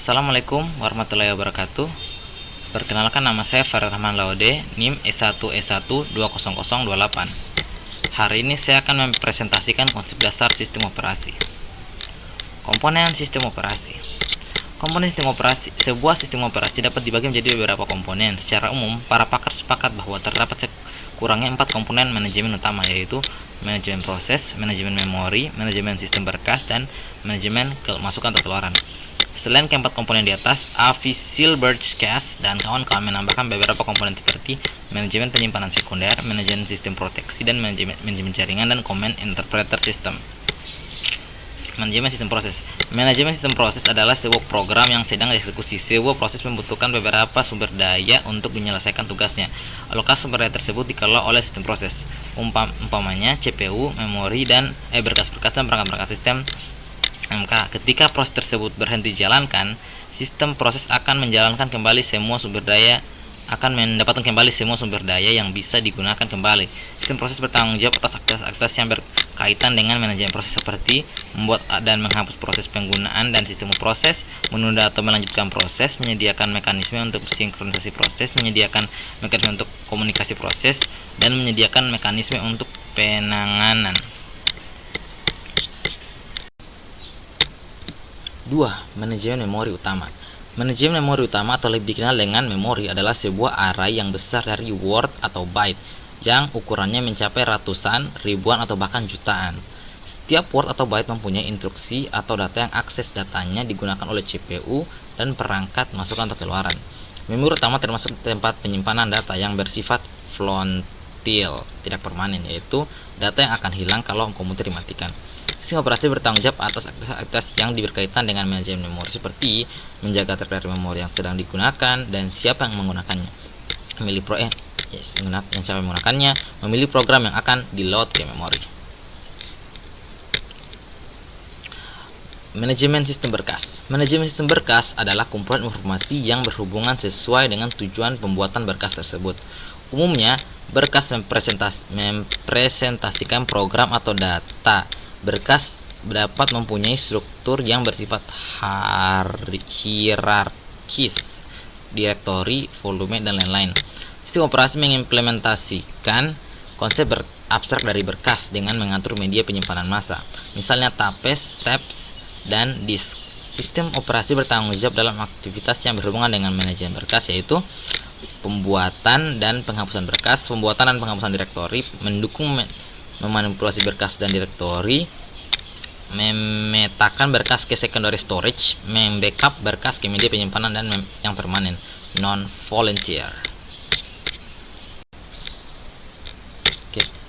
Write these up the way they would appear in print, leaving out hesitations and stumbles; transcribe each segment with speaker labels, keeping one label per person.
Speaker 1: Assalamualaikum warahmatullahi wabarakatuh. Perkenalkan, nama saya Farid Rahman Laude, NIM E1E1200028. Hari ini saya akan mempresentasikan konsep dasar sistem operasi. Komponen sistem operasi. Komponen sistem operasi. Sebuah sistem operasi dapat dibagi menjadi beberapa komponen. Secara umum, para pakar sepakat bahwa terdapat kurangnya 4 komponen manajemen utama, yaitu manajemen proses, manajemen memori, manajemen sistem berkas, dan manajemen masukan atau keluaran. Selain keempat komponen di atas, Avi Silberschatz dan kawan-kawan menambahkan beberapa komponen seperti manajemen penyimpanan sekunder, manajemen sistem proteksi, dan manajemen jaringan dan command interpreter system. Manajemen sistem proses. Manajemen sistem proses adalah sebuah program yang sedang dieksekusi. Sebuah proses membutuhkan beberapa sumber daya untuk menyelesaikan tugasnya. Alokasi sumber daya tersebut dikelola oleh sistem proses. Umpamanya CPU, memori, dan berkas-berkas dan perangkat-perangkat sistem MK. Ketika proses tersebut berhenti dijalankan, sistem proses akan menjalankan kembali semua sumber daya mendapatkan kembali semua sumber daya yang bisa digunakan kembali. Sistem proses bertanggung jawab atas aktivitas yang berkaitan dengan manajemen proses, seperti membuat dan menghapus proses penggunaan dan sistem proses, menunda atau melanjutkan proses, menyediakan mekanisme untuk sinkronisasi proses, menyediakan mekanisme untuk komunikasi proses, dan menyediakan mekanisme untuk penanganan. 2. Manajemen memori utama. Manajemen memori utama atau lebih dikenal dengan memori adalah sebuah array yang besar dari word atau byte yang ukurannya mencapai ratusan, ribuan, atau bahkan jutaan. Setiap word atau byte mempunyai instruksi atau data yang akses datanya digunakan oleh CPU dan perangkat masukan atau keluaran. Memori utama termasuk tempat penyimpanan data yang bersifat volatile, tidak permanen, yaitu data yang akan hilang kalau komputer dimatikan. Sistem operasi bertanggung jawab atas aktivitas yang berkaitan dengan manajemen memori, seperti menjaga terdaftar memori yang sedang digunakan dan siapa yang menggunakannya, memilih program yang akan di-load ke memori. Manajemen sistem berkas. Manajemen sistem berkas adalah kumpulan informasi yang berhubungan sesuai dengan tujuan pembuatan berkas tersebut. Umumnya, berkas mempresentasikan program atau data. Berkas dapat mempunyai struktur yang bersifat hierarkis, direktori, volume, dan lain-lain. Sistem operasi mengimplementasikan konsep abstrak dari berkas dengan mengatur media penyimpanan massa, misalnya tapes, tabs, dan disk. Sistem operasi bertanggung jawab dalam aktivitas yang berhubungan dengan manajemen berkas, yaitu pembuatan dan penghapusan berkas, pembuatan dan penghapusan direktori, mendukung memanipulasi berkas dan direktori, memetakan berkas ke secondary storage, membackup berkas ke media penyimpanan dan yang permanen, non-volunteer.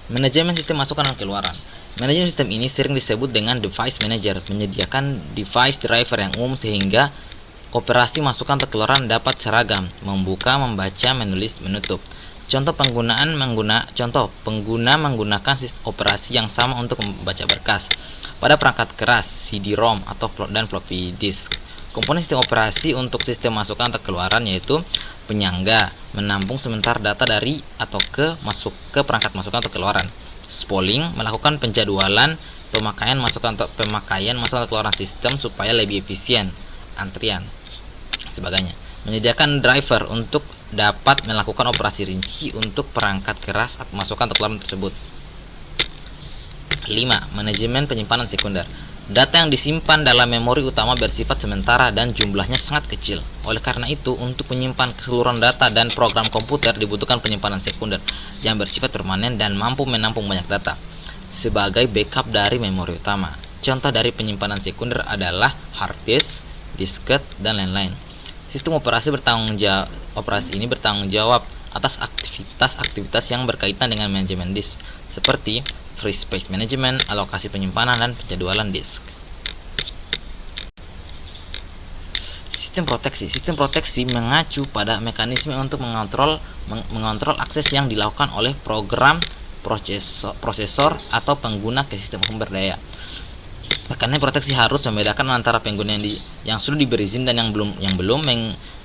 Speaker 1: Manajemen sistem masukan dan keluaran. Manajemen sistem ini sering disebut dengan device manager, menyediakan device driver yang umum sehingga operasi masukan atau keluaran dapat seragam, membuka, membaca, menulis, menutup. Contoh pengguna menggunakan sistem operasi yang sama untuk membaca berkas pada perangkat keras, CD-ROM dan floppy disk. Komponen sistem operasi untuk sistem masukan atau keluaran yaitu penyangga, menampung sementara data dari atau ke perangkat masukan atau keluaran. Spooling, melakukan penjadwalan pemakaian masukan atau keluaran sistem supaya lebih efisien, antrian, sebagainya. Menyediakan driver untuk dapat melakukan operasi rinci untuk perangkat keras atau masukan atau keluaran tersebut. 5. Manajemen penyimpanan sekunder. Data yang disimpan dalam memori utama bersifat sementara dan jumlahnya sangat kecil. Oleh karena itu, untuk menyimpan keseluruhan data dan program komputer dibutuhkan penyimpanan sekunder yang bersifat permanen dan mampu menampung banyak data sebagai backup dari memori utama. Contoh dari penyimpanan sekunder adalah hard disk, disket, dan lain-lain. Sistem operasi ini bertanggung jawab atas aktivitas yang berkaitan dengan manajemen disk, seperti free space management, alokasi penyimpanan, dan penjadwalan disk. Sistem proteksi. Sistem proteksi mengacu pada mekanisme untuk mengontrol akses yang dilakukan oleh program, prosesor, atau pengguna ke sistem sumber daya. Karena proteksi harus membedakan antara pengguna yang sudah diberi izin dan yang belum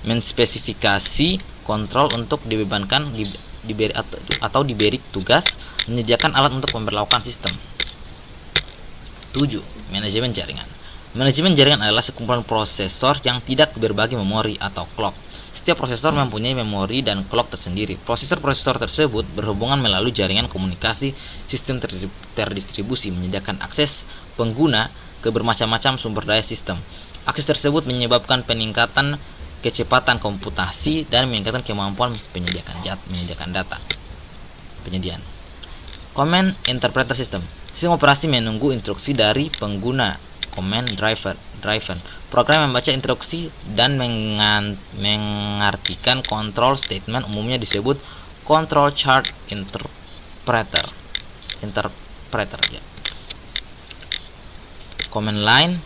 Speaker 1: menspesifikasi kontrol untuk dibebankan diberi tugas menyediakan alat untuk memperlakukan sistem. 7. Manajemen jaringan. Manajemen jaringan adalah sekumpulan prosesor yang tidak berbagi memori atau clock. Setiap prosesor mempunyai memori dan clock tersendiri. Prosesor-prosesor tersebut berhubungan melalui jaringan komunikasi sistem terdistribusi, menyediakan akses pengguna ke bermacam-macam sumber daya sistem. Akses tersebut menyebabkan peningkatan kecepatan komputasi dan meningkatkan kemampuan menyediakan data. Penyediaan. Command Interpreter System. Sistem operasi menunggu instruksi dari pengguna. Command driven. Program yang membaca instruksi dan mengartikan control statement umumnya disebut control chart interpreter. Command line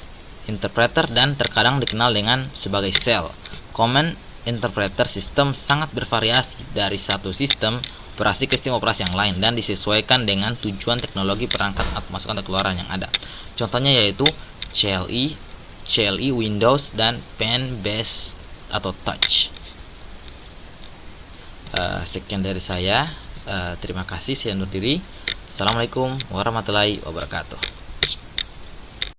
Speaker 1: interpreter dan terkadang dikenal dengan sebagai shell. Command interpreter sistem sangat bervariasi dari satu sistem operasi ke sistem operasi yang lain dan disesuaikan dengan tujuan teknologi perangkat atau masukan atau keluaran yang ada. Contohnya yaitu CLI, Windows, dan pen based atau touch. Sekian dari saya. Terima kasih. Saya undur diri. Assalamualaikum warahmatullahi wabarakatuh.